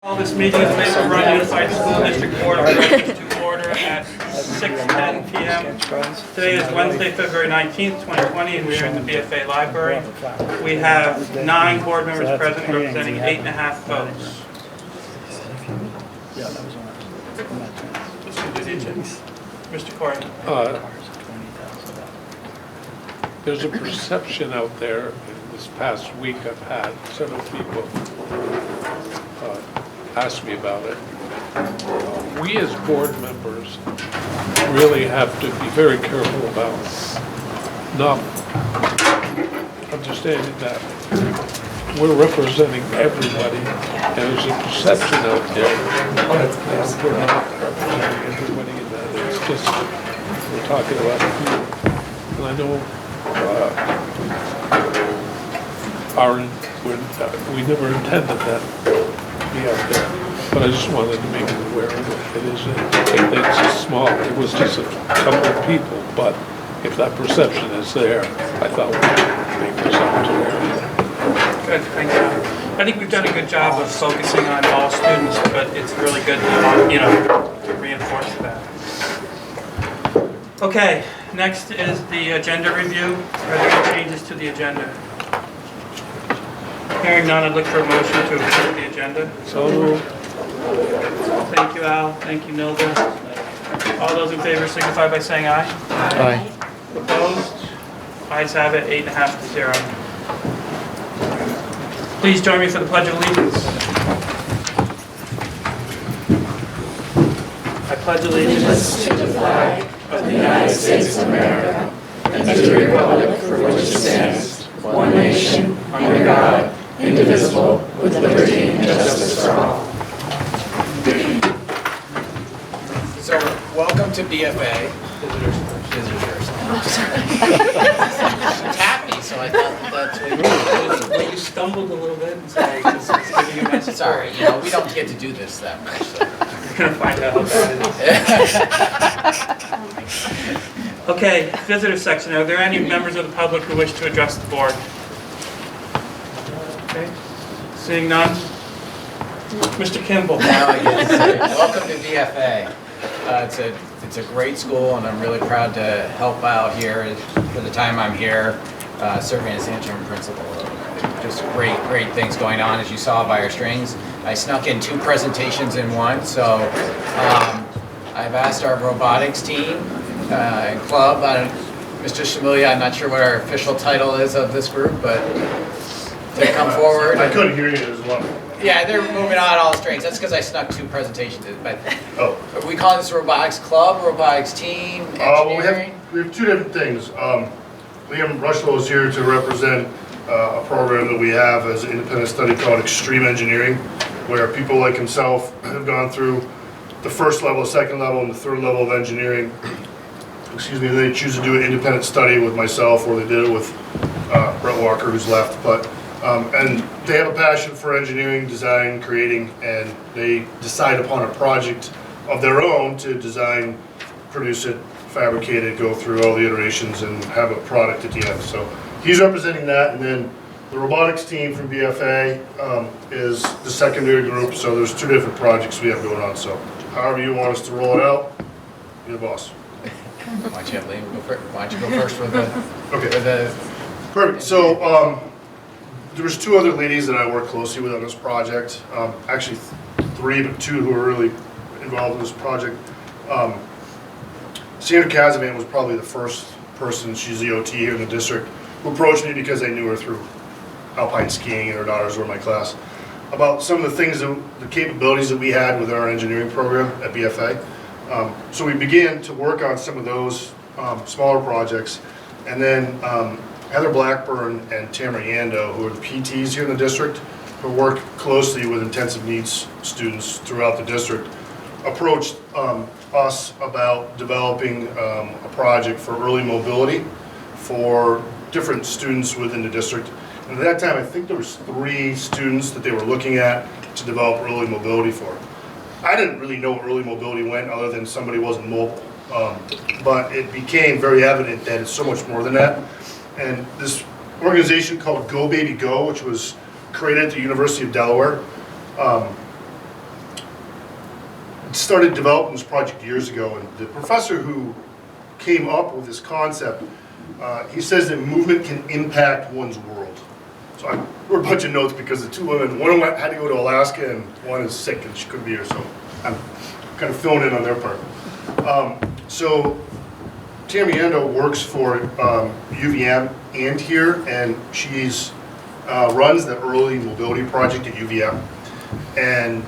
This meeting is Mesa Run Unified School District Board of Directors to order at 6:10 p.m. Today is Wednesday, February 19th, 2020, and we are in the BFA library. We have 9 board members present representing 8.5 votes. Mr. Corey. There's a perception out there, in this past week I've had several people ask me about it. We as board members really have to be very careful about not understanding that we're representing everybody, and there's a perception out there that we're not representing everybody, and that it's just, we're talking about a few. And I know we never intended that to be out there, but I just wanted to make it aware of it. It's just small, it was just a couple of people, but if that perception is there, I thought we should make ourselves aware of it. Good, thank you. I think we've done a good job of focusing on all students, but it's really good to reinforce that. Okay, next is the agenda review. Are there any changes to the agenda? Hearing none, I'd look for a motion to approve the agenda. So, Thank you, Al. Thank you, Nilda. All those in favor signify by saying aye. Aye. Opposed? Ayes have it, 8.5 to 0. Please join me for the Pledge of Allegiance. I pledge allegiance To the flag of the United States of America and to the republic for which it stands, one nation, under God, indivisible, with liberty and justice for all. So, welcome to BFA. Visitors. She tapped me, so I thought that's what Well, you stumbled a little bit, and so I just was giving you a message. Sorry, we don't get to do this that much. So. We're going to find out how bad it is. Okay, visitor section. Are there any members of the public who wish to address the board? Okay, seeing none. Mr. Kimball. Now I get to say, welcome to BFA. It's a great school, and I'm really proud to help out here for the time I'm here, serving as interim principal. Just great things going on, as you saw by our strings. I snuck in 2 presentations in one, so I've asked our robotics team and club, Mr. Shamilia, I'm not sure what our official title is of this group, but to come forward. I couldn't hear you as well. Yeah, they're moving on all strings. That's because I snuck 2 presentations in. But we call this robotics club, robotics team, engineering. We have 2 different things. Liam Rushlow is here to represent a program that we have as an independent study called Extreme Engineering, where people like himself have gone through the first level, second level, and the third level of engineering. Excuse me, they choose to do an independent study with myself, or they did it with Brett Walker, who's left. But and they have a passion for engineering, design, creating, and they decide upon a project of their own to design, produce it, fabricate it, go through all the iterations, and have a product at the end. So he's representing that, and then the robotics team from BFA is the secondary group. So there's 2 different projects we have going on. So however you want us to roll it out, you're the boss. Why don't you have Liam go first? Why don't you go first with the? Okay. With the Perfect. So there was 2 other ladies that I worked closely with on this project. Actually 3, but 2 who were really involved in this project. Sandra Kazavan was probably the first person, she's the OT here in the district, who approached me because I knew her through alpine skiing, and her daughters were in my class, about some of the things, the capabilities that we had with our engineering program at BFA. So we began to work on some of those smaller projects, and then Heather Blackburn and Tamara Yando, who are the PTs here in the district, who work closely with intensive needs students throughout the district, approached us about developing a project for early mobility for different students within the district. And at that time, I think there was 3 students that they were looking at to develop early mobility for. I didn't really know where early mobility went other than somebody wasn't mobile. But it became very evident that it's so much more than that. And this organization called Go Baby Go, which was created at the University of Delaware, started developing this project years ago, and the professor who came up with this concept, he says that movement can impact one's world. So I wrote a bunch of notes because the two women, one of them had to go to Alaska and one is sick and she couldn't be here, so I'm kind of filling in on their part. So Tammy Ando works for UVM and here, and she's runs the early mobility project at UVM. And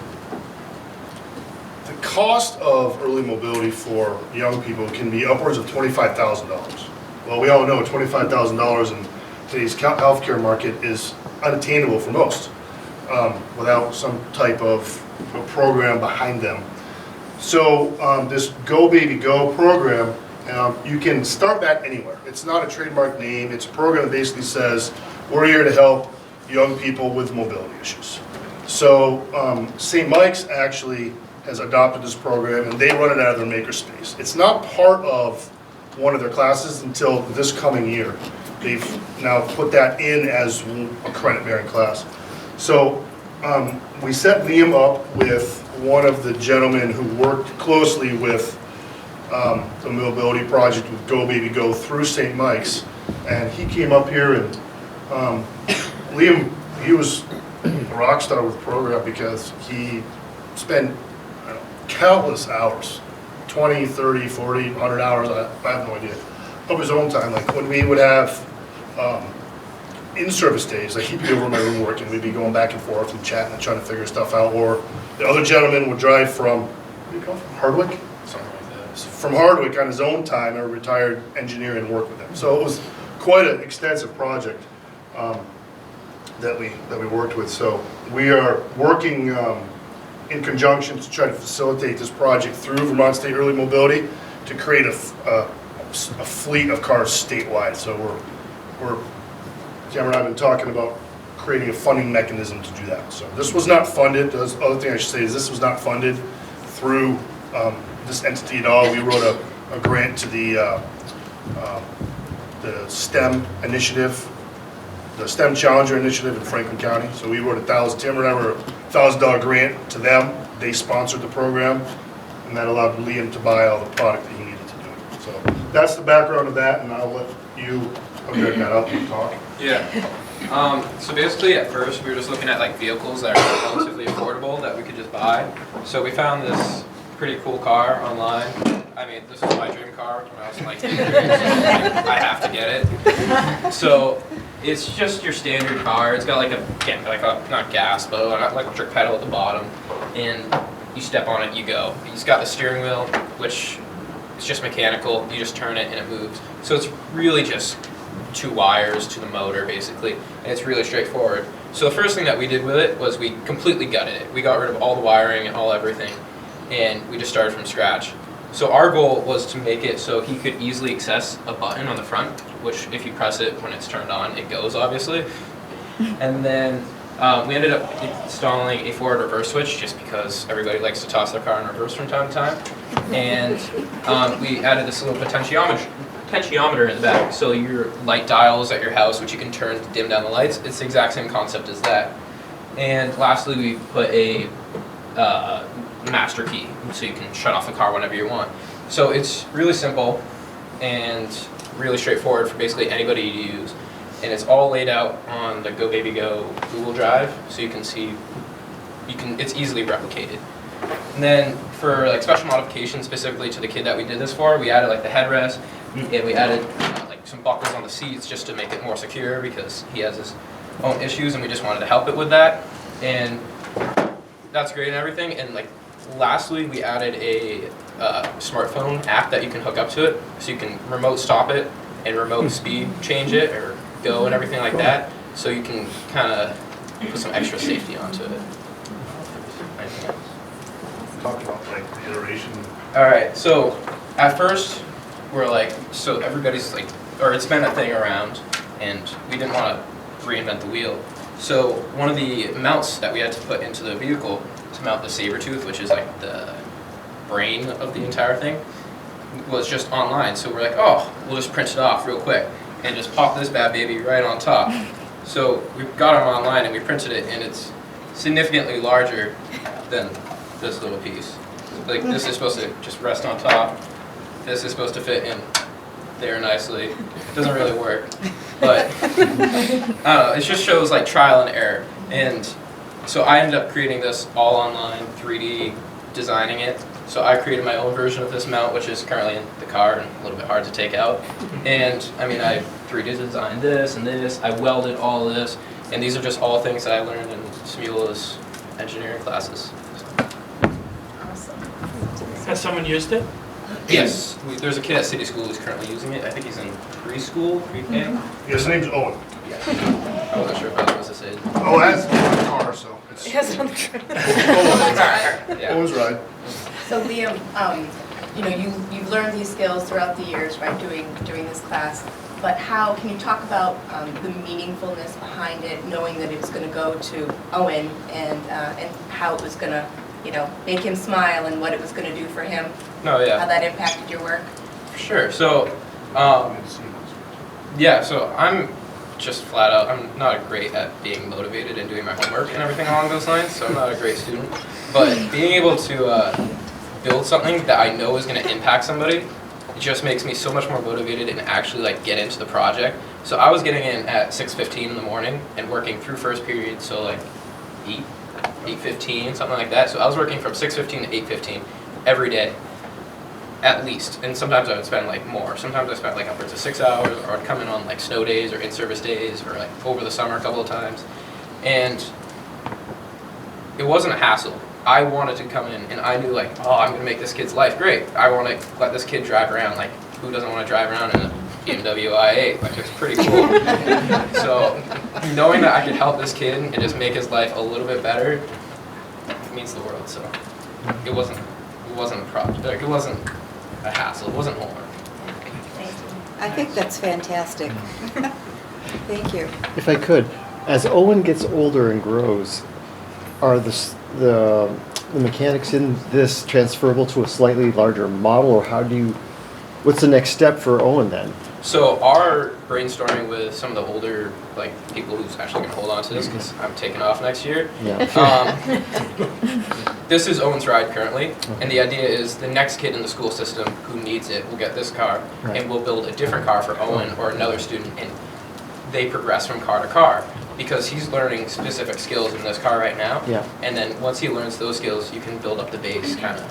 the cost of early mobility for young people can be upwards of $25,000. Well, we all know $25,000 in today's healthcare market is unattainable for most without some type of program behind them. So this Go Baby Go program, you can start that anywhere. It's not a trademark name. It's a program that basically says, we're here to help young people with mobility issues. So St. Mike's actually has adopted this program, and they run it out of their makerspace. It's not part of one of their classes until this coming year. They've now put that in as a credit-bearing class. So we set Liam up with one of the gentlemen who worked closely with the mobility project with Go Baby Go through St. Mike's, and he came up here, and Liam, he was a rock star with the program because he spent countless hours, 20, 30, 40, 100 hours, I have no idea, of his own time. Like when we would have in-service days, like he'd be over in my room working, we'd be going back and forth and chatting and trying to figure stuff out, or the other gentleman would drive from, where do you come from, Hardwick? Something like that. From Hardwick on his own time, a retired engineer, and work with him. So it was quite an extensive project that we worked with. So we are working in conjunction to try to facilitate this project through Vermont State Early Mobility to create a fleet of cars statewide. So Cameron and I have been talking about creating a funding mechanism to do that. So this was not funded. The other thing I should say is this was not funded through this entity at all. We wrote a grant to the STEM initiative, the STEM Challenger Initiative in Franklin County. So we wrote Tim and I wrote a $1,000 grant to them. They sponsored the program, and that allowed Liam to buy all the product that he needed to do it. So that's the background of that, and I'll let you hook that up and talk. Yeah. So basically, at first, we were just looking at like vehicles that are relatively affordable that we could just buy. So we found this pretty cool car online. I mean, this is my dream car. When I was like 8 years old, I have to get it. So it's just your standard car. It's got like a not gas, but an electric pedal at the bottom, and you step on it, you go. It's got the steering wheel, which is just mechanical. You just turn it and it moves. So it's really just 2 wires to the motor, basically, and it's really straightforward. So the first thing that we did with it was we completely gutted it. We got rid of all the wiring and all everything, and we just started from scratch. So our goal was to make it so he could easily access a button on the front, which if you press it when it's turned on, it goes, obviously. And then we ended up installing a forward reverse switch just because everybody likes to toss their car in reverse from time to time. And we added this little potentiometer in the back. So your light dials at your house, which you can turn to dim down the lights, it's the exact same concept as that. And lastly, we put a master key, so you can shut off the car whenever you want. So it's really simple and really straightforward for basically anybody to use. And it's all laid out on the Go Baby Go Google Drive, so you can see, it's easily replicated. And then for like special modifications specifically to the kid that we did this for, we added like the headrest, and we added like some buckles on the seats just to make it more secure because he has his own issues, and we just wanted to help it with that. And that's great and everything. And like lastly, we added a smartphone app that you can hook up to it, so you can remote stop it and remote speed change it or go and everything like that. So you can kind of put some extra safety onto it. Anything else? Talked about like the iteration. All right. So at first, we're like, so everybody's like, or it's been a thing around, and we didn't want to reinvent the wheel. So one of the mounts that we had to put into the vehicle to mount the saber tooth, which is like the brain of the entire thing, was just online. So we're like, oh, we'll just print it off real quick and just pop this bad baby right on top. So we got them online and we printed it, and it's significantly larger than this little piece. Like this is supposed to just rest on top. This is supposed to fit in there nicely. It doesn't really work, but I don't know. It just shows like trial and error. And so I ended up creating this all online, 3D designing it. So I created my own version of this mount, which is currently in the car and a little bit hard to take out. And I mean, I 3D designed this and this. I welded all of this. And these are just all things that I learned in Smula's engineering classes. Awesome. Has someone used it? Yes, there's a kid at City School who's currently using it. I think he's in preschool, pre-K. His name's Owen. I wasn't sure if I was supposed to say it. Oh, that's a car, so it's It has it on the train. Yeah. Owen's ride. So Liam, you know, you've learned these skills throughout the years, right, doing this class, but how, can you talk about the meaningfulness behind it, knowing that it was going to go to Owen and how it was going to, you know, make him smile and what it was going to do for him? No, yeah. How that impacted your work? Sure. So, yeah, so I'm just flat out, I'm not great at being motivated and doing my homework and everything along those lines, so I'm not a great student. But being able to build something that I know is going to impact somebody, it just makes me so much more motivated and actually like get into the project. So I was getting in at 6:15 in the morning and working through first period, so like 8:15, something like that. So I was working from 6:15 to 8:15 every day, at least. And sometimes I would spend like more. Sometimes I spent like upwards of 6 hours, or I'd come in on like snow days or in-service days, or like over the summer a couple of times. And it wasn't a hassle. I wanted to come in and I knew like, oh, I'm gonna make this kid's life great. I want to let this kid drive around. Like, who doesn't want to drive around in a BMW i8? Like, it's pretty cool. So knowing that I could help this kid and just make his life a little bit better, it means the world. So it wasn't a project. Like, it wasn't a hassle. It wasn't homework. I think that's fantastic. Thank you. If I could, as Owen gets older and grows, are the mechanics in this transferable to a slightly larger model, or what's the next step for Owen then? So our brainstorming with some of the older like people who's actually going to hold on to this, because I'm taking off next year. Yeah. This is Owen's ride currently, and the idea is the next kid in the school system who needs it will get this car, Right. and we'll build a different car for Owen or another student, and they progress from car to car, because he's learning specific skills in this car right now. Yeah. And then once he learns those skills, you can build up the base kind of.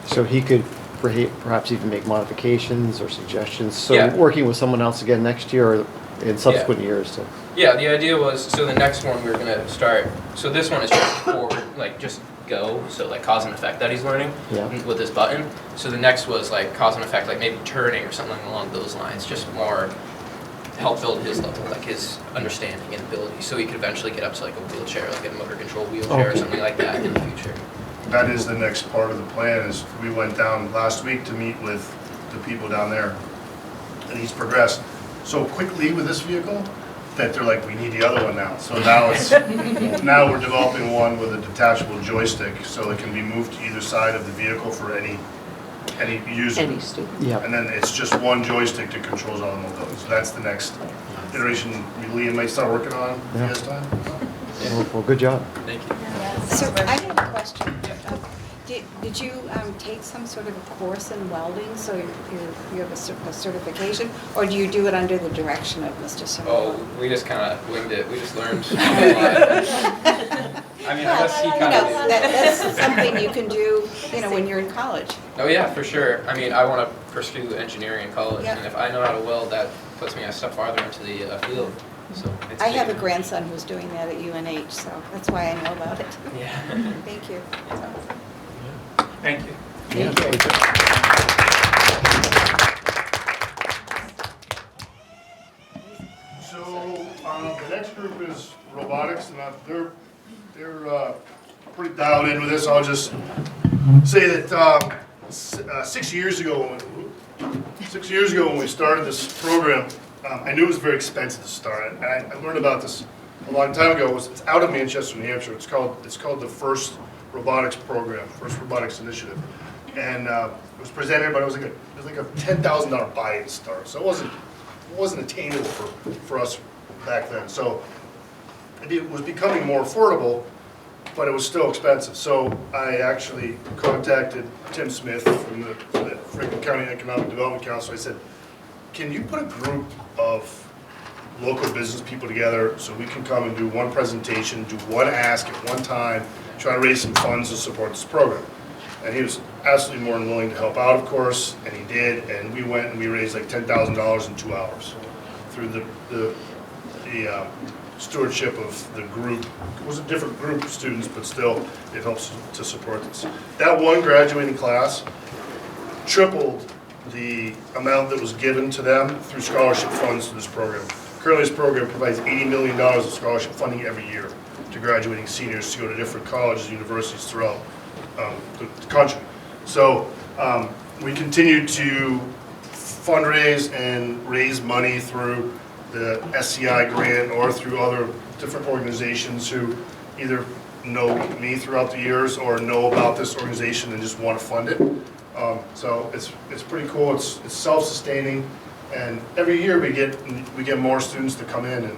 So he could perhaps even make modifications or suggestions. So Yeah. working with someone else again next year or in subsequent years. So. Yeah, the idea was, so the next one we're gonna start, so this one is just forward, like just go, so like cause and effect that he's learning Yeah. with this button. So the next was like cause and effect, like maybe turning or something along those lines, just more help build his level, like his understanding and ability, so he could eventually get up to like a wheelchair, like a motor control wheelchair or Okay. something like that in the future. That is the next part of the plan, is we went down last week to meet with the people down there. And he's progressed so quickly with this vehicle that they're like, we need the other one now. So now we're developing one with a detachable joystick, so it can be moved to either side of the vehicle for any user. Any student. Yeah. And then it's just one joystick that controls all the mobility. So that's the next iteration Liam might start working on if he has time. Well, good job. Thank you. So I have a question. Did you take some sort of a course in welding, so you have a certification, or do you do it under the direction of Mr. Simon? Oh, we just kind of winged it, we just learned on the line. I mean, I guess he kind of That's something you can do, when you're in college. Oh yeah, for sure. I mean, I want to pursue engineering in college, Yeah. and if I know how to weld, that puts me a step farther into the field. So it's I have a big. grandson who's doing that at UNH, so that's why I know about it. Yeah. Thank you. Thank you. Thank you. So, the next group is robotics, and they're pretty dialed in with this. I'll just say that 6 years ago, when we started this program, I knew it was very expensive to start. And I learned about this a long time ago. It's out of Manchester, New Hampshire. It's called the First Robotics Program, First Robotics Initiative, and it was presented, but it was like a $10,000 buy-in start. So it wasn't attainable for us back then. So it was becoming more affordable, but it was still expensive. So I actually contacted Tim Smith from the Franklin County Economic Development Council. I said, can you put a group of local business people together so we can come and do one presentation, do one ask at one time, try to raise some funds to support this program? And he was absolutely more than willing to help out, of course, and he did. And we went and we raised like $10,000 in 2 hours through the stewardship of the group. It was a different group of students, but still, it helps to support this. That one graduating class tripled the amount that was given to them through scholarship funds to this program. Currently, this program provides $80 million of scholarship funding every year to graduating seniors to go to different colleges and universities throughout the country. So we continue to fundraise and raise money through the SCI grant or through other different organizations who either know me throughout the years or know about this organization and just want to fund it. So it's pretty cool. It's self-sustaining, and every year we get more students to come in, and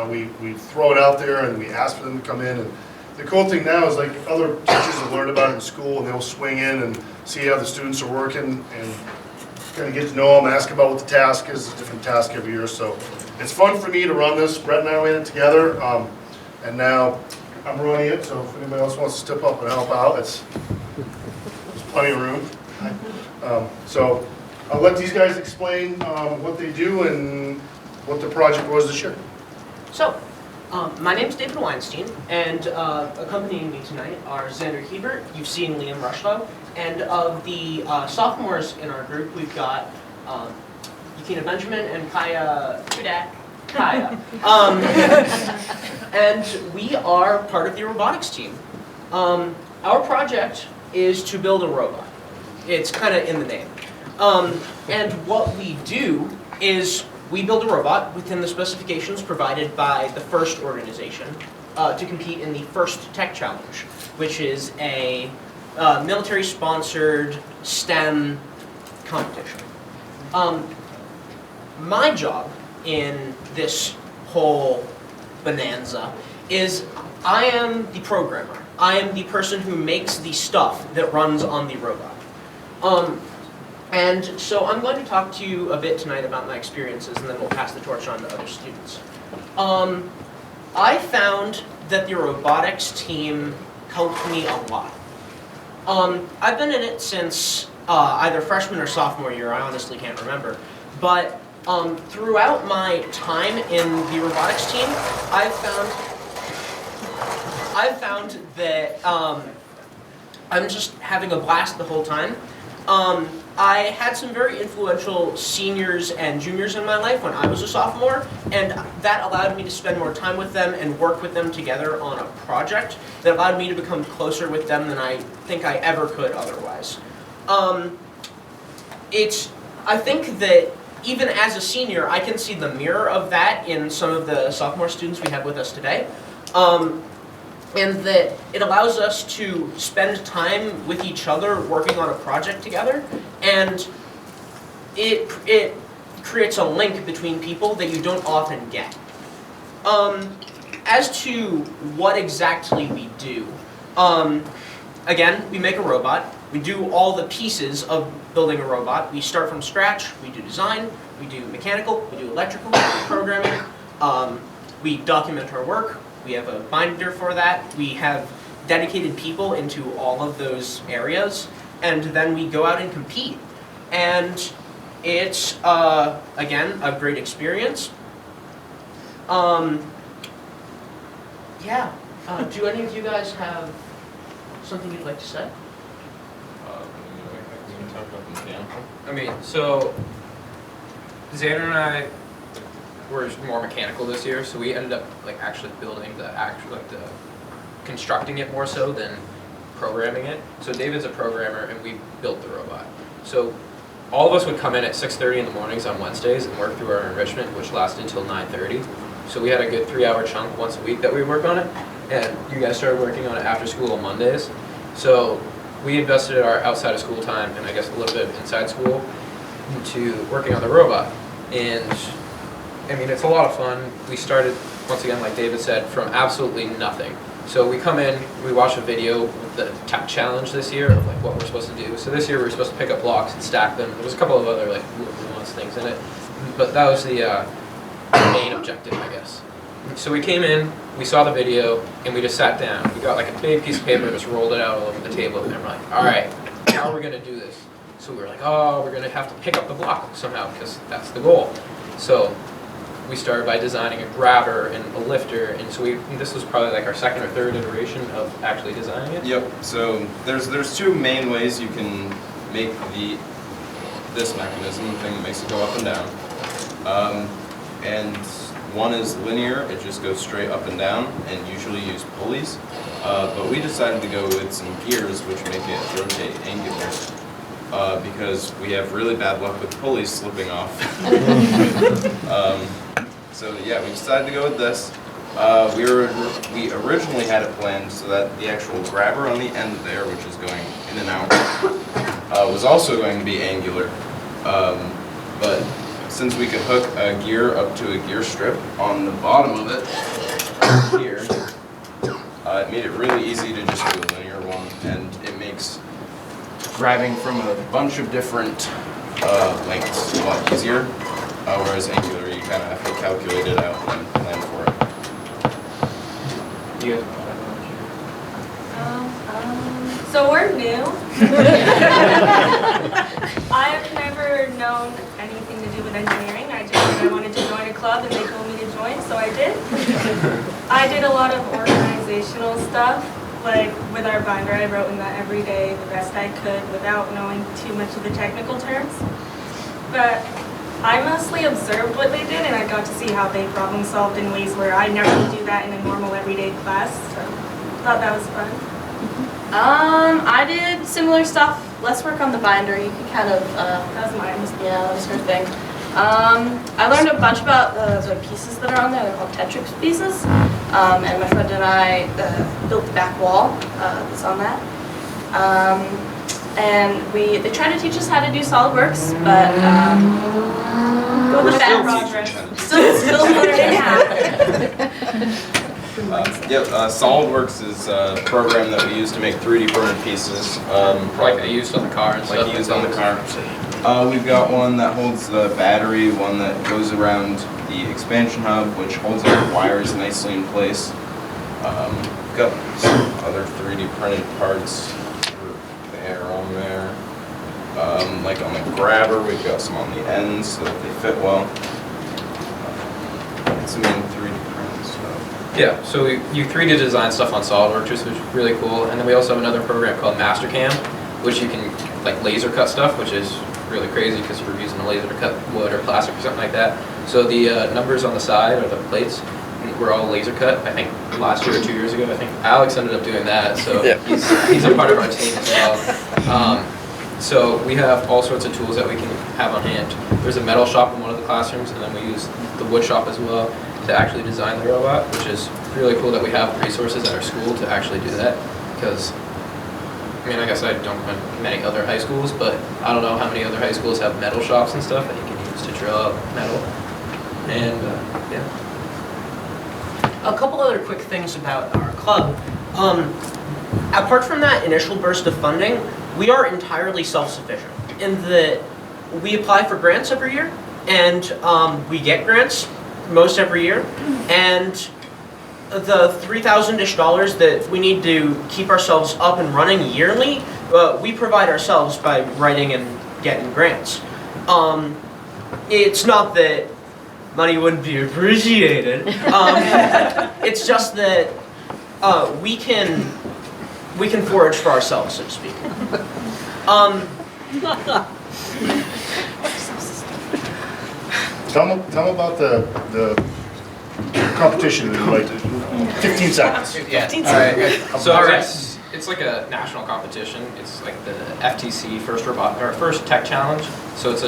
we throw it out there and we ask for them to come in. And the cool thing now is like other teachers have learned about it in school, and they'll swing in and see how the students are working and kind of get to know them, ask about what the task is. It's a different task every year, so it's fun for me to run this. Brett and I ran it together, and now I'm running it. So if anybody else wants to step up and help out, there's plenty of room. So I'll let these guys explain what they do and what the project was this year. So, my name's David Weinstein, and accompanying me tonight are Xander Hebert, you've seen Liam Rushlow, and of the sophomores in our group, we've got Yakina Benjamin and Kaya. And we are part of the robotics team. Our project is to build a robot. It's kind of in the name. And what we do is we build a robot within the specifications provided by the FIRST organization to compete in the FIRST Tech Challenge, which is a military-sponsored STEM competition. My job in this whole bonanza is I am the programmer. I am the person who makes the stuff that runs on the robot. And so I'm going to talk to you a bit tonight about my experiences, and then we'll pass the torch on to other students. I found that the robotics team helped me a lot. I've been in it since either freshman or sophomore year, I honestly can't remember. But throughout my time in the robotics team, I've found that I'm just having a blast the whole time. I had some very influential seniors and juniors in my life when I was a sophomore, and that allowed me to spend more time with them and work with them together on a project that allowed me to become closer with them than I think I ever could otherwise. I think that even as a senior, I can see the mirror of that in some of the sophomore students we have with us today. And that it allows us to spend time with each other working on a project together, and it creates a link between people that you don't often get. As to what exactly we do, again, we make a robot. We do all the pieces of building a robot. We start from scratch. We do design. We do mechanical. We do electrical. We do programming. We document our work. We have a binder for that. We have dedicated people into all of those areas, and then we go out and compete. And it's, again, a great experience. Yeah. Do any of you guys have something you'd like to say? I mean, so Xander and I were more mechanical this year, so we ended up like actually building the constructing it more so than programming it. So David's a programmer, and we built the robot. So all of us would come in at 6:30 in the mornings on Wednesdays and work through our enrichment, which lasted until 9:30. So we had a good 3-hour chunk once a week that we would work on it, and you guys started working on it after school on Mondays. So we invested our outside of school time, and I guess a little bit of inside school, into working on the robot. And I mean, it's a lot of fun. We started, once again, like David said, from absolutely nothing. So we come in, we watch a video with the tech challenge this year of like what we're supposed to do. So this year we were supposed to pick up blocks and stack them. There was a couple of other like nuanced things in it, but that was the main objective, I guess. So we came in, we saw the video, and we just sat down. We got like a big piece of paper, just rolled it out all over the table, and we're like, all right, how are we gonna do this? So we were like, oh, we're gonna have to pick up the block somehow because that's the goal. So we started by designing a grabber and a lifter, and so this was probably like our second or third iteration of actually designing it. Yep. So there's two main ways you can make this mechanism, the thing that makes it go up and down. And one is linear; it just goes straight up and down, and usually use pulleys. But we decided to go with some gears, which make it rotate angular. Because we have really bad luck with pulleys slipping off. So yeah, we decided to go with this. We originally had it planned so that the actual grabber on the end there, which is going in and out, was also going to be angular. But since we could hook a gear up to a gear strip on the bottom of it here, it made it really easy to just do a linear one, and it makes grabbing from a bunch of different lengths a lot easier, whereas angular you kind of have to calculate it out and plan for it. You So we're new. I've never known anything to do with engineering. I just said I wanted to join a club and they told me to join, so I did. I did a lot of organizational stuff. Like with our binder, I wrote in that every day the best I could without knowing too much of the technical terms. But I mostly observed what they did, and I got to see how they problem solved in ways where I never would do that in a normal everyday class. So thought that was fun. I did similar stuff. Let's work on the binder. You can kind of, That was mine. yeah, that was her thing. I learned a bunch about the pieces that are on there. They're called Tetrix pieces. And my friend and I built the back wall that's on that. And they tried to teach us how to do SolidWorks, but go with that progress. Still learning how. SolidWorks is a program that we use to make 3D printed pieces. like I used on the car and stuff. Like used on the car. We've got one that holds the battery, one that goes around the expansion hub, which holds our wires nicely in place. We've got some other 3D printed parts there on there. Like on the grabber, we've got some on the ends so that they fit well. It's the main 3D printed stuff. Yeah, so you 3D design stuff on SolidWorks, which is really cool. And then we also have another program called Mastercam, which you can like laser cut stuff, which is really crazy because you're using a laser to cut wood or plastic or something like that. So the numbers on the side or the plates were all laser cut. I think last year or 2 years ago. I think Alex ended up doing that, so yeah. he's a part of our team as well. So we have all sorts of tools that we can have on hand. There's a metal shop in one of the classrooms, and then we use the wood shop as well to actually design the robot, which is really cool that we have resources at our school to actually do that. Because, I mean, I guess I don't know many other high schools, but I don't know how many other high schools have metal shops and stuff that you can use to drill out metal. And, yeah. A couple other quick things about our club. Apart from that initial burst of funding, we are entirely self-sufficient in that we apply for grants every year, and we get grants most every year, and the $3,000-ish that we need to keep ourselves up and running yearly, we provide ourselves by writing and getting grants. It's not that money wouldn't be appreciated. It's just that we can forage for ourselves, so to speak. Tell them about the competition in like 15 seconds. Yeah. All right. So it's like a national competition. It's like the FTC first tech challenge. So it's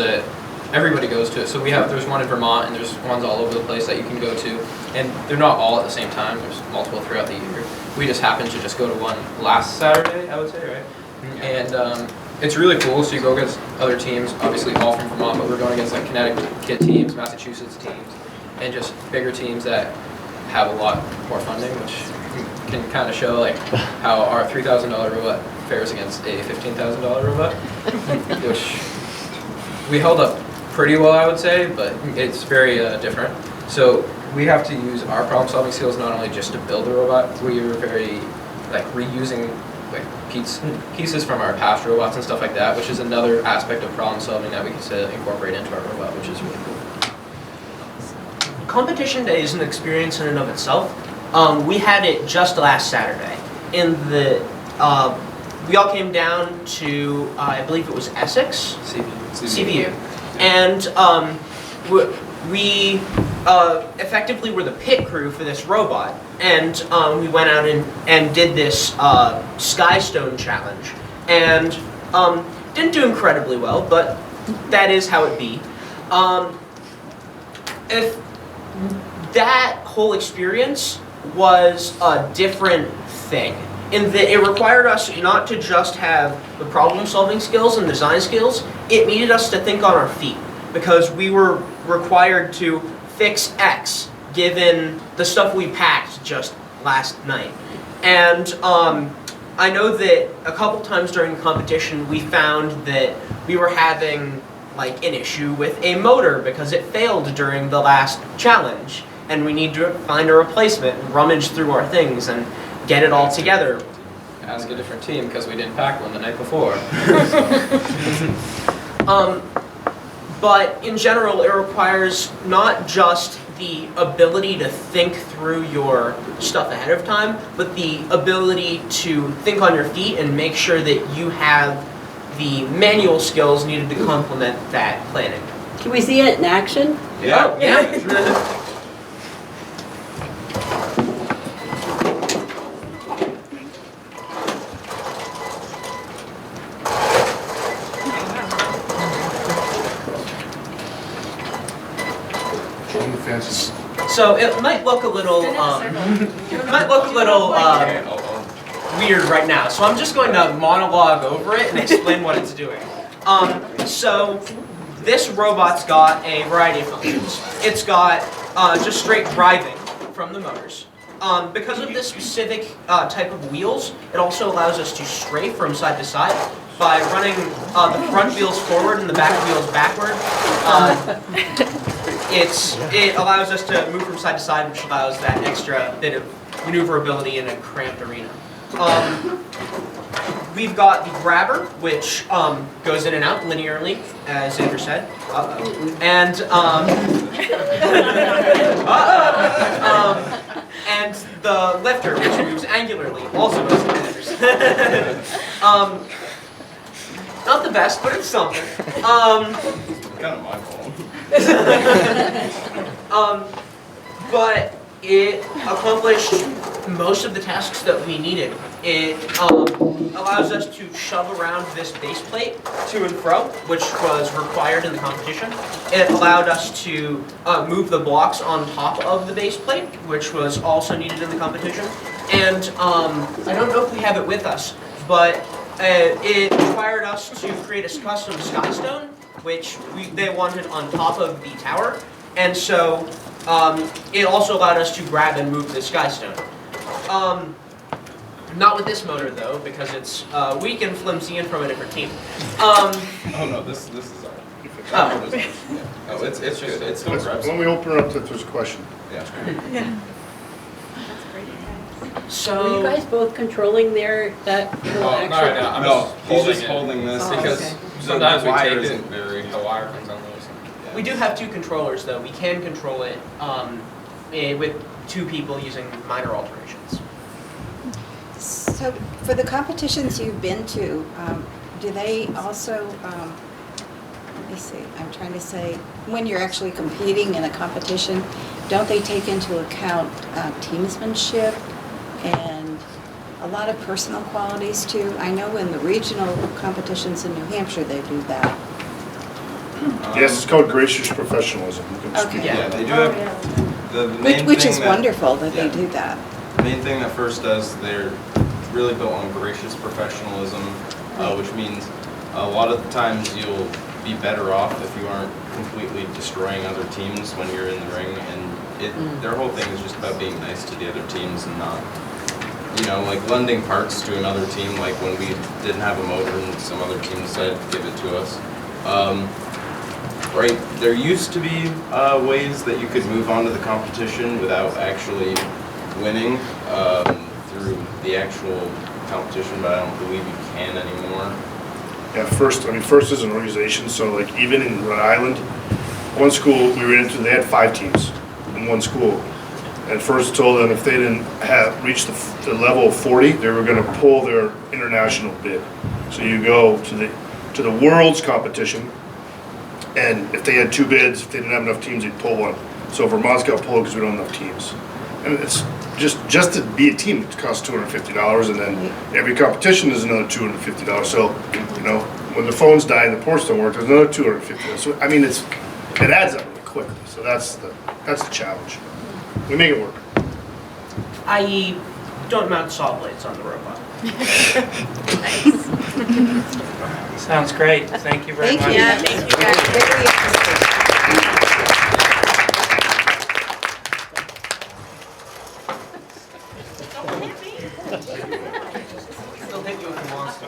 everybody goes to it. So there's one in Vermont, and there's ones all over the place that you can go to, and they're not all at the same time. There's multiple throughout the year. We just happened to just go to one last Saturday, I would say, right? And it's really cool. So you go against other teams, obviously all from Vermont, but we're going against like Connecticut teams, Massachusetts teams, and just bigger teams that have a lot more funding, which can kind of show like how our $3,000 robot fares against a $15,000 robot, which we held up pretty well, I would say, but it's very different. So we have to use our problem-solving skills not only just to build the robot. We are very like reusing like pieces from our past robots and stuff like that, which is another aspect of problem-solving that we can incorporate into our robot, which is really cool. Competition day is an experience in and of itself. We had it just last Saturday. We all came down to, I believe it was Essex? CVU. And we effectively were the pit crew for this robot. And we went out and did this Skystone challenge. And didn't do incredibly well, but that is how it be. If that whole experience was a different thing, in that it required us not to just have the problem-solving skills and design skills, it needed us to think on our feet, because we were required to fix X, given the stuff we packed just last night. And I know that a couple times during the competition, we found that we were having like an issue with a motor because it failed during the last challenge, and we need to find a replacement and rummage through our things and get it all together. Ask a different team because we didn't pack one the night before. But in general, it requires not just the ability to think through your stuff ahead of time, but the ability to think on your feet and make sure that you have the manual skills needed to complement that planning. Can we see it in action? Yeah. Oh, yeah. So it might look a little, weird right now. So I'm just going to monologue over it and explain what it's doing. So this robot's got a variety of functions. It's got just straight driving from the motors. Because of this specific type of wheels, it also allows us to strafe from side to side by running the front wheels forward and the back wheels backward. It allows us to move from side to side, which allows that extra bit of maneuverability in a cramped arena. We've got the grabber, which goes in and out linearly, as Andrew said. And and the lifter, which moves angularly, also goes in and out. Not the best, but it's something. Kind of my fault. But it accomplished most of the tasks that we needed. It allows us to shove around this base plate to and fro, which was required in the competition. It allowed us to move the blocks on top of the base plate, which was also needed in the competition. And I don't know if we have it with us, but it required us to create a custom Skystone, which they wanted on top of the tower. And so it also allowed us to grab and move the Skystone. Not with this motor though, because it's weak and flimsy and from a different team. Oh no, this is our. Oh. Yeah. Oh, it's just it's still grabs. When we open it up, if there's a question. Yeah. So Were you guys both controlling that little Oh, action? not right now. I'm No, just he's just it holding this Oh, because okay. sometimes the we wire take isn't it, very. the wire comes on loose. we do have two controllers though. We can control it with two people using minor alterations. So for the competitions you've been to, do they also, let me see, I'm trying to say, when you're actually competing in a competition, don't they take into account teamsmanship and a lot of personal qualities too? I know in the regional competitions in New Hampshire, they do that. Yes, it's called gracious professionalism. You can speak Okay. to Yeah, that. they do have the main Which thing is that- wonderful that yeah. they do that. The main thing that FIRST does, they're really built on gracious professionalism, which means a lot of the times you'll be better off if you aren't completely destroying other teams when you're in the ring. And their whole thing is just about being nice to the other teams and not like lending parts to another team, like when we didn't have a motor and some other team decided to give it to us. Right, there used to be ways that you could move on to the competition without actually winning through the actual competition, but I don't believe you can anymore. Yeah, first is an organization, so like even in Rhode Island, one school we ran into, they had 5 teams in one school. And first told them if they didn't reach the level of 40, they were gonna pull their international bid. So you go to the world's competition, and if they had 2 bids, if they didn't have enough teams, they'd pull one. So Vermont's got pulled because we don't have enough teams. And it's just to be a team, it costs $250, and then every competition is another $250. So, when the phones die and the ports don't work, there's another $250. So, I mean, it adds up really quickly. So that's the challenge. We make it work. I.e., don't mount saw blades on the robot. Sounds great. Thank you very much. Yeah, thank you guys. Very interesting. He'll hit you if he wants to.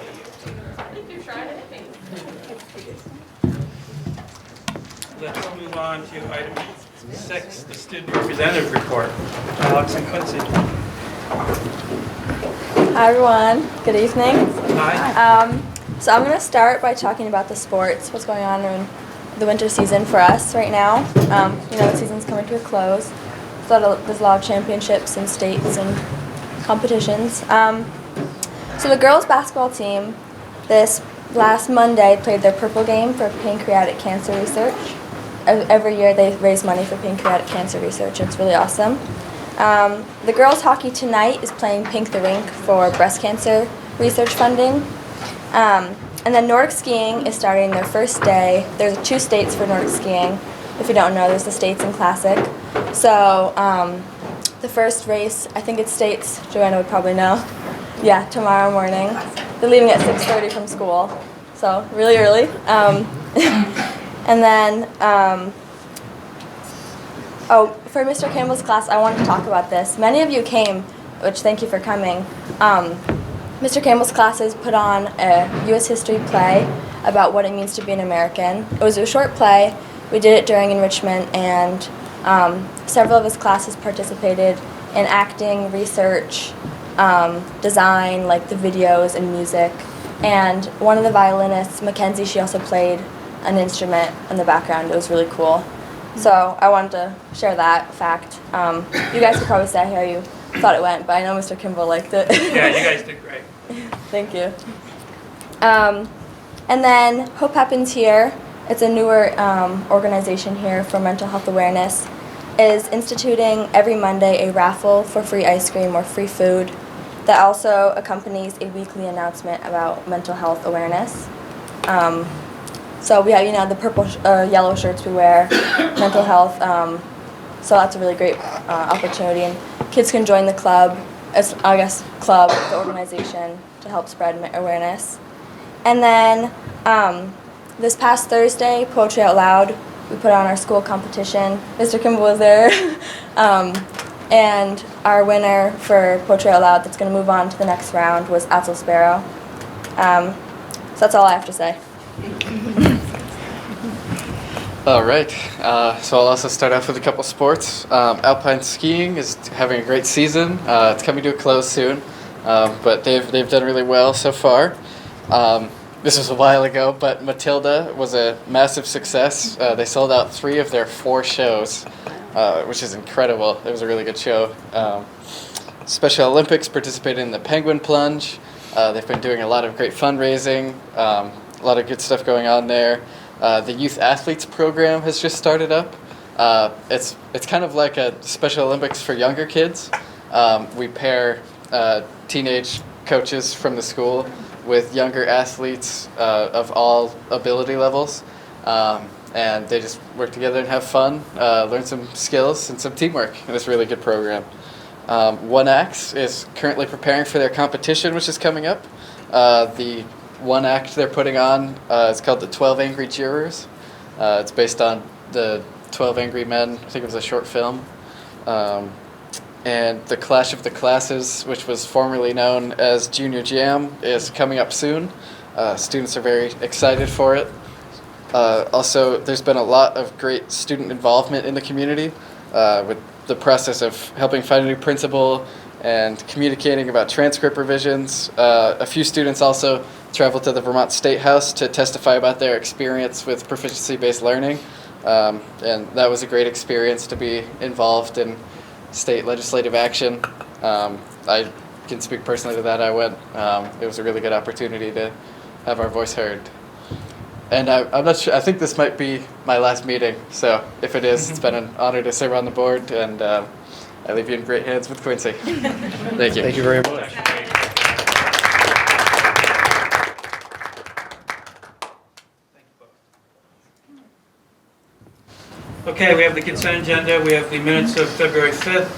Let's move on to item 6, the student representative report. Alex and Quincy. Hi everyone, good evening. Hi. So I'm going to start by talking about the sports, what's going on in the winter season for us right now. The season's coming to a close. There's a lot of championships and states and competitions. So the girls basketball team this last Monday played their purple game for pancreatic cancer research. Every year they raise money for pancreatic cancer research. It's really awesome. The girls hockey tonight is playing Pink the Rink for breast cancer research funding. And then Nordic skiing is starting their first day. There's 2 states for Nordic skiing. If you don't know, there's the States and Classic. So the first race, I think it's States, Joanna would probably know. Yeah, tomorrow morning. They're leaving at 6:30 from school, so really early. And then, for Mr. Campbell's class, I wanted to talk about this. Many of you came, which thank you for coming. Mr. Campbell's classes put on a U.S. history play about what it means to be an American. It was a short play. We did it during enrichment, and several of his classes participated in acting, research, design, like the videos and music. And one of the violinists, Mackenzie, she also played an instrument in the background. It was really cool. So I wanted to share that fact. You guys could probably say how you thought it went, but I know Mr. Kimball liked it. Yeah, you guys did great. Thank you. And then Hope Happens Here, it's a newer organization here for mental health awareness, is instituting every Monday a raffle for free ice cream or free food that also accompanies a weekly announcement about mental health awareness. So we have, the purple, yellow shirts we wear, mental health. So that's a really great opportunity, and kids can join the club, the organization, to help spread awareness. And then this past Thursday, Poetry Out Loud, we put on our school competition. Mr. Kimball was there. And our winner for Poetry Out Loud that's going to move on to the next round was Atzel Sparrow. So that's all I have to say. All right, so I'll also start off with a couple sports. Alpine skiing is having a great season. It's coming to a close soon, but they've done really well so far. This was a while ago, but Matilda was a massive success. They sold out 3 of their 4 shows, which is incredible. It was a really good show. Special Olympics participated in the Penguin Plunge. They've been doing a lot of great fundraising, a lot of good stuff going on there. The Youth Athletes program has just started up. It's kind of like a Special Olympics for younger kids. We pair teenage coaches from the school with younger athletes of all ability levels. And they just work together and have fun, learn some skills and some teamwork. And it's a really good program. One Act is currently preparing for their competition, which is coming up. The one act they're putting on is called the 12 Angry Jurors. It's based on the 12 Angry Men. I think it was a short film. and the Clash of the Classes, which was formerly known as Junior Jam, is coming up soon. Students are very excited for it. Also, there's been a lot of great student involvement in the community with the process of helping find a new principal and communicating about transcript revisions. A few students also traveled to the Vermont State House to testify about their experience with proficiency-based learning. And that was a great experience to be involved in state legislative action. I can speak personally to that. I went. It was a really good opportunity to have our voice heard. And I'm not sure, I think this might be my last meeting, so if it is, it's been an honor to serve on the board, and I leave you in great hands with Quincy. Thank you. Thank you very much. Okay, we have the consent agenda, we have the minutes of February 5th,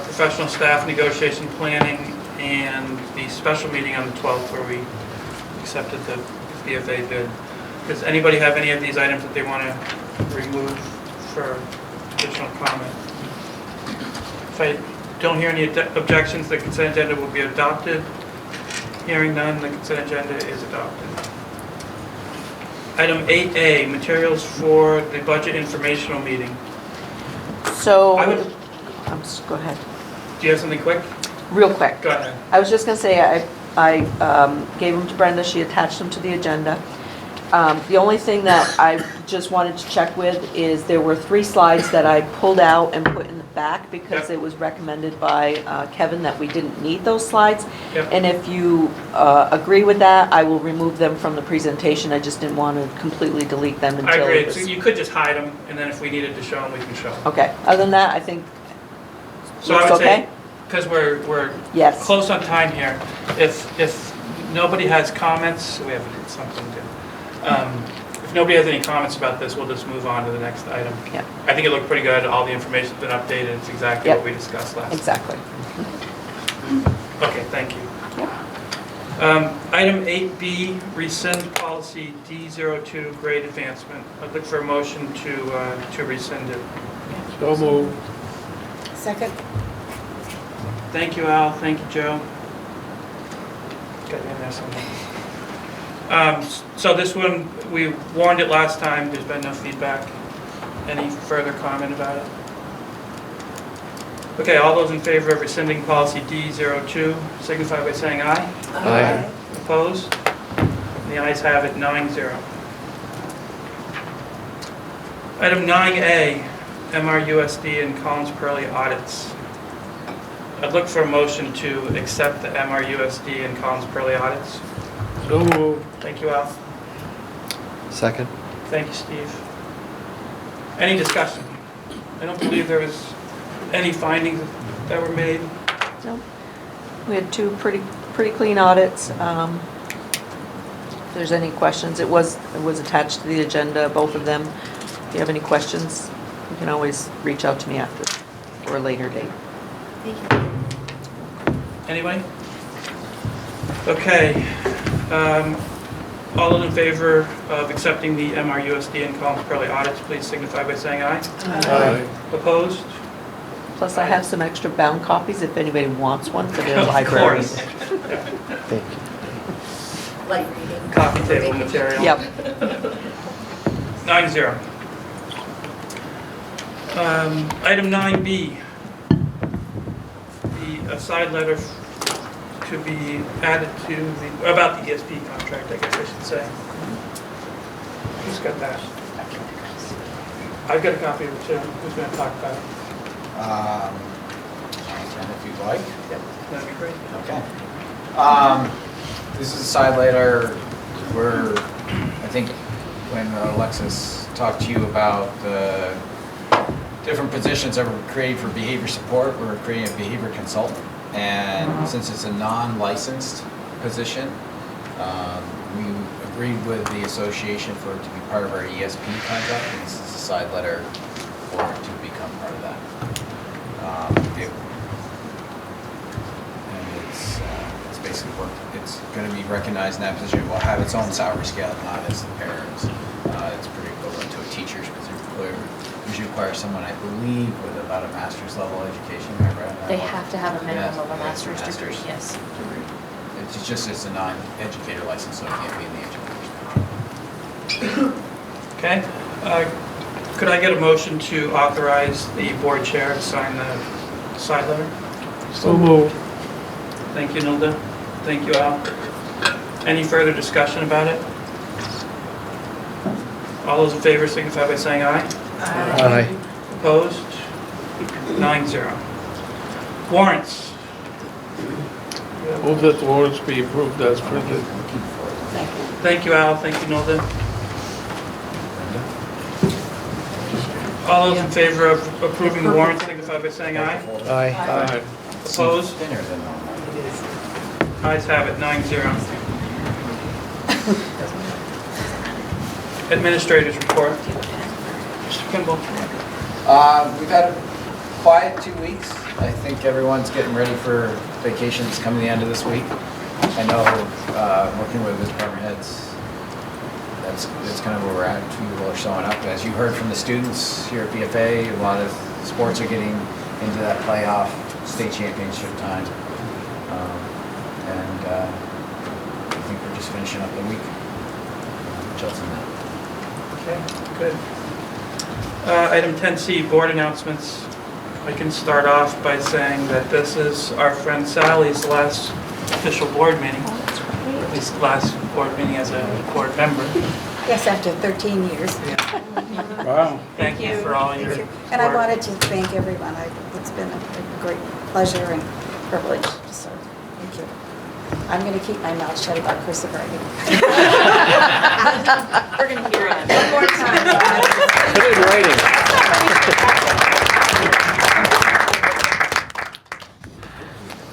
professional staff negotiation planning, and the special meeting on the 12th where we accepted the BFA bid. Does anybody have any of these items that they want to remove for additional comment? If I don't hear any objections, the consent agenda will be adopted. Hearing none, the consent agenda is adopted. Item 8A, materials for the budget informational meeting. So, go ahead. Do you have something quick? Real quick. Go ahead. I was just going to say, I gave them to Brenda, she attached them to the agenda. The only thing that I just wanted to check with is there were 3 slides that I pulled out and put in the back because it was recommended by Kevin that we didn't need those slides. Yep. And if you agree with that, I will remove them from the presentation. I just didn't want to completely delete them until I agree. it was... So you could just hide them, and then if we needed to show them, we can show them. Okay, other than that, I think So I looks would okay? say, because we're Yes. close on time here, if nobody has comments, we have something to, if nobody has any comments about this, we'll just move on to the next item. Yeah. I think it looked pretty good, all the information's been updated, it's exactly what we discussed last time. Exactly. Okay, thank you. Item 8B, rescind policy D02, grade advancement. I'd look for a motion to rescind it. So moved. Second? Thank you, Al. Thank you, Joe. Got me in there somewhere. So this one, we warned it last time. There's been no feedback. Any further comment about it? Okay, all those in favor of rescinding policy D02 signify by saying aye. Aye. Opposed? The ayes have it, 9-0. Item 9A, MRUSD and Collins Curley audits. I'd look for a motion to accept the MRUSD and Collins Curley audits. So moved. Thank you, Al. Second? Thank you, Steve. Any discussion? I don't believe there was any findings that were made. No. We had 2 pretty clean audits. If there's any questions, it was attached to the agenda, both of them. If you have any questions, you can always reach out to me after or a later date. Thank you. Anybody? Okay. All those in favor of accepting the MRUSD and Collins Curley audits, please signify by saying aye. Aye. Opposed? Plus, I have some extra bound copies if anybody wants one for their Of library. course. Thank you. Like reading. Coffee table material. Yep. 9-0. Item 9B, the side letter to be added to the, about the ESP contract, I guess I should say. Who's got that? I've got a copy of it too. Who's going to talk about it? If you'd like. Yep, that'd be great. Okay. This is a side letter where I think when Alexis talked to you about the different positions that were created for behavior support, we're creating a behavior consultant. And since it's a non-licensed position, we agreed with the association for it to be part of our ESP contract. And this is a side letter for it to become part of that. It's basically work. It's going to be recognized in that position. It will have its own salary scale, not as the parents. It's pretty equivalent to a teacher's position, usually require someone, I believe, with about a master's level education. Am I right on that They one? have to have a minimum Yeah, of a that's master's degree, yes. It's just, it's a non-educator license, so it can't be in the education. Okay. Could I get a motion to authorize the board chair to sign the side letter? So moved. Thank you, Nilda. Thank you, Al. Any further discussion about it? All those in favor signify by saying aye. Aye. Opposed? 9-0. Warrants. Move that the warrants be approved as printed. Thank you, Al. Thank you, Nilda. All those in favor of approving the warrants signify by saying aye. Aye. Aye. Opposed? Thinner than normal. Ayes have it, 9-0. Administrators report. Mr. Kimball. We've had a quiet 2 weeks. I think everyone's getting ready for vacations coming the end of this week. I know, working with the department heads, that's kind of where we're at. People are showing up. As you heard from the students here at BFA, a lot of sports are getting into that playoff state championship time. And I think we're just finishing up the week. Much else than that. Okay, good. Item 10C, board announcements. I can start off by saying that this is our friend Sally's last official board meeting. At least last board meeting as a board member. Yes, after 13 years. Wow. Thank you for all your And I work. wanted to thank everyone. It's been a great pleasure and privilege to serve. Thank you. I'm going to keep my mouth shut about cursive writing. We're going to hear it. One more time. Put it in writing.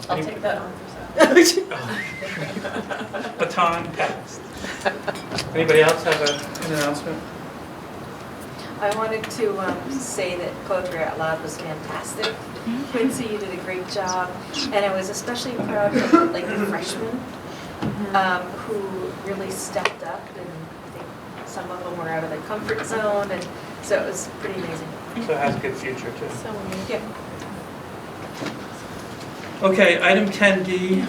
I'll take that on. Baton passed. Anybody else have an announcement? I wanted to say that Poetry Out Loud was fantastic. Quincy, you did a great job, and I was especially proud of like the freshmen who really stepped up, and I think some of them were out of their comfort zone, and so it was pretty amazing. So it has a good future too. So yeah. Okay, item 10D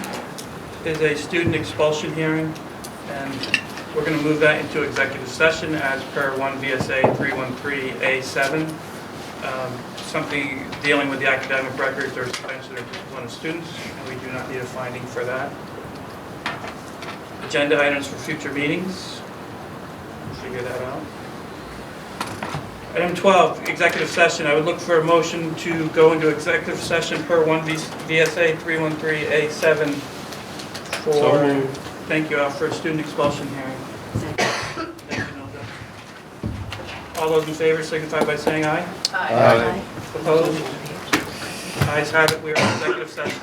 is a student expulsion hearing, and we're going to move that into executive session as per 1 VSA 313A7, something dealing with the academic records or suspension or discipline of students, and we do not need a finding for that. Agenda items for future meetings. Figure that out. Item 12, executive session. I would look for a motion to go into executive session per 1 VSA 313A7 for, So moved. thank you, Al, for a student expulsion hearing. Thank you, Nilda. All those in favor signify by saying aye. Aye. Opposed? Ayes have it, we are in executive session.